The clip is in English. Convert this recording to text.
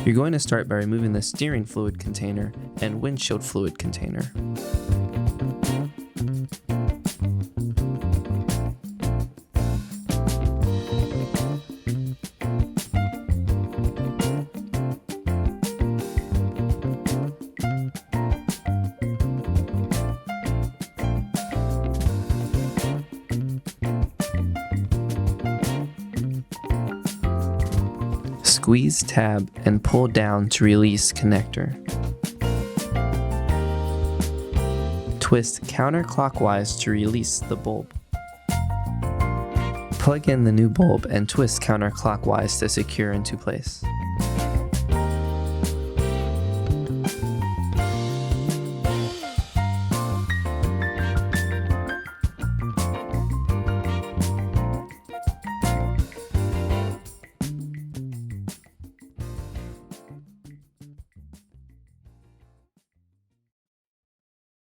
You're going to start by removing the steering fluid container and windshield fluid container. Squeeze tab and pull down to release connector. Twist counterclockwise to release the bulb. Plug in the new bulb and twist counterclockwise to secure into place.